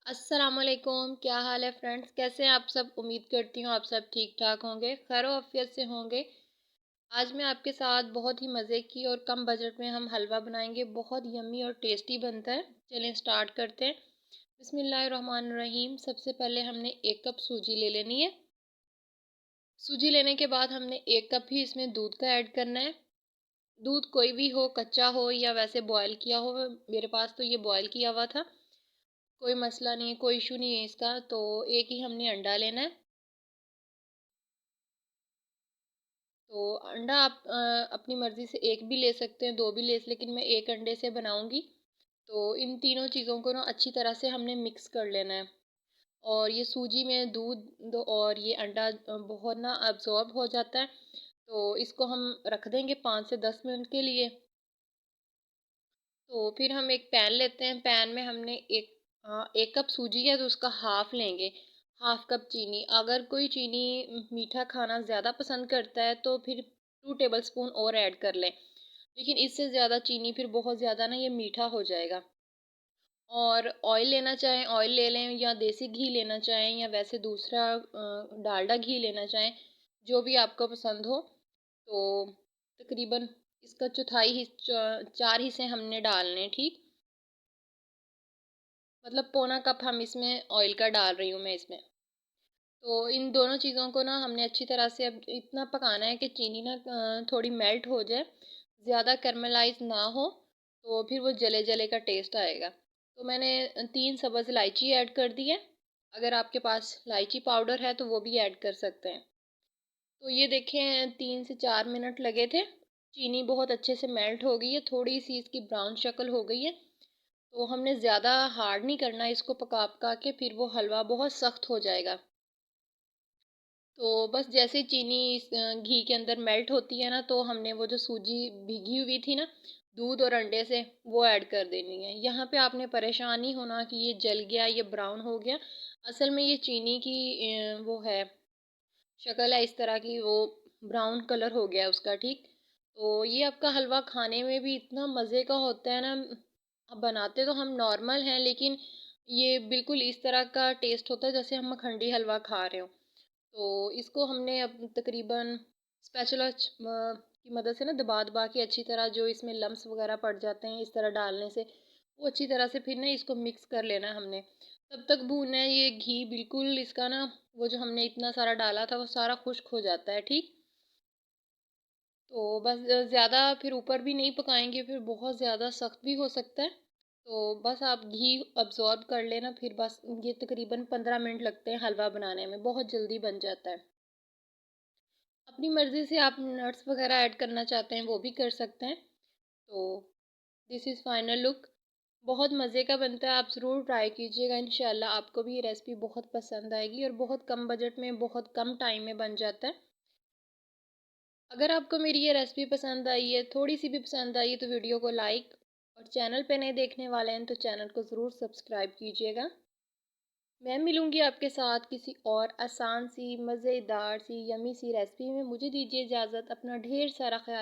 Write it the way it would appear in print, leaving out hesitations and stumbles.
अस्सलामुअलैकुम, क्या हाल है फ्रेंड्स? कैसे हैं आप सब? उम्मीद करती हूँ आप सब ठीक ठाक होंगे, खैर आफियत से होंगे। आज मैं आपके साथ बहुत ही मज़े की और कम बजट में हम हलवा बनाएंगे। बहुत यम्मी और टेस्टी बनता है। चलें स्टार्ट करते हैं। बिस्मिल्लाहिर्रहमानिर्रहीम। सबसे पहले हमने 1 कप सूजी ले लेनी है। सूजी लेने के बाद हमने 1 कप ही इसमें दूध का ऐड करना है। दूध कोई भी हो, कच्चा हो या वैसे बॉयल किया हो। मेरे पास तो ये बॉयल किया हुआ था। कोई मसला नहीं है, कोई इशू नहीं है इसका। तो एक ही हमने अंडा लेना है। तो अंडा आप अपनी मर्ज़ी से एक भी ले सकते हैं, दो भी लेकिन मैं एक अंडे से बनाऊंगी। तो इन तीनों चीज़ों को ना अच्छी तरह से हमने मिक्स कर लेना है। और ये सूजी में दूध और ये अंडा बहुत ना अब्जॉर्ब हो जाता है। तो इसको हम रख देंगे 5 से 10 मिनट के लिए। तो फिर हम एक पैन लेते हैं। पैन में हमने 1 कप सूजी है तो उसका हाफ लेंगे। हाफ कप चीनी। अगर कोई चीनी मीठा खाना ज़्यादा पसंद करता है तो फिर 2 टेबल स्पून और ऐड कर लें। लेकिन इससे ज़्यादा चीनी फिर बहुत ज़्यादा ना ये मीठा हो जाएगा। और ऑयल लेना चाहें ऑयल ले लें, या देसी घी लेना चाहें, या वैसे दूसरा डालडा घी लेना चाहें, जो भी आपको पसंद हो। तो तकरीबन इसका चौथाई 4 हिस्से हमने डालने, ठीक। मतलब पौना 1 कप हम इसमें ऑयल का डाल रही हूँ मैं इसमें। तो इन दोनों चीज़ों को ना हमने अच्छी तरह से अब इतना पकाना है कि चीनी ना थोड़ी मेल्ट हो जाए, ज़्यादा कैरमलाइज ना हो। तो फिर वो जले जले का टेस्ट आएगा। तो मैंने 3 सब्ज़ इलायची ऐड कर दी है। अगर आपके पास इलायची पाउडर है तो वो भी ऐड कर सकते हैं। तो ये देखें 3 से 4 मिनट लगे थे। चीनी बहुत अच्छे से मेल्ट हो गई है, थोड़ी सी इसकी ब्राउन शक्ल हो गई है। तो हमने ज़्यादा हार्ड नहीं करना इसको पका पका के, फिर वो हलवा बहुत सख्त हो जाएगा। तो बस जैसे ही चीनी इस घी के अंदर मेल्ट होती है ना, तो हमने वो जो सूजी भीगी हुई थी ना दूध और अंडे से, वो ऐड कर देनी है। यहाँ पे आपने परेशान नहीं होना कि ये जल गया, ये ब्राउन हो गया। असल में ये चीनी की वो है, शक्ल है इस तरह की, वो ब्राउन कलर हो गया उसका, ठीक। तो ये आपका हलवा खाने में भी इतना मज़े का होता है ना। अब बनाते तो हम नॉर्मल हैं, लेकिन ये बिल्कुल इस तरह का टेस्ट होता है जैसे हम मखंडी हलवा खा रहे हो। तो इसको हमने अब तकरीबन स्पैचुला की मदद से ना दबा दबा के अच्छी तरह, जो इसमें लम्स वगैरह पड़ जाते हैं इस तरह डालने से, वो अच्छी तरह से फिर ना इसको मिक्स कर लेना है हमने। तब तक भूनना है। ये घी बिल्कुल इसका ना, वो जो हमने इतना सारा डाला था वो सारा खुश्क हो जाता है, ठीक। तो बस ज़्यादा फिर ऊपर भी नहीं पकाएंगे, फिर बहुत ज़्यादा सख्त भी हो सकता है। तो बस आप घी अब्जॉर्ब कर लेना। फिर बस ये तकरीबन 15 मिनट लगते हैं हलवा बनाने में, बहुत जल्दी बन जाता है। अपनी मर्ज़ी से आप नट्स वगैरह ऐड करना चाहते हैं वो भी कर सकते हैं। तो दिस इज़ फाइनल लुक। बहुत मज़े का बनता है, आप ज़रूर ट्राई कीजिएगा। इंशाल्लाह आपको भी ये रेसिपी बहुत पसंद आएगी और बहुत कम बजट में, बहुत कम टाइम में बन जाता है। अगर आपको मेरी ये रेसिपी पसंद आई है, थोड़ी सी भी पसंद आई है, तो वीडियो को लाइक, और चैनल पे नए देखने वाले हैं तो चैनल को ज़रूर सब्सक्राइब कीजिएगा। मैं मिलूँगी आपके साथ किसी और आसान सी, मज़ेदार सी, यमी सी रेसिपी में। मुझे दीजिए इजाज़त। अपना ढेर सारा ख्याल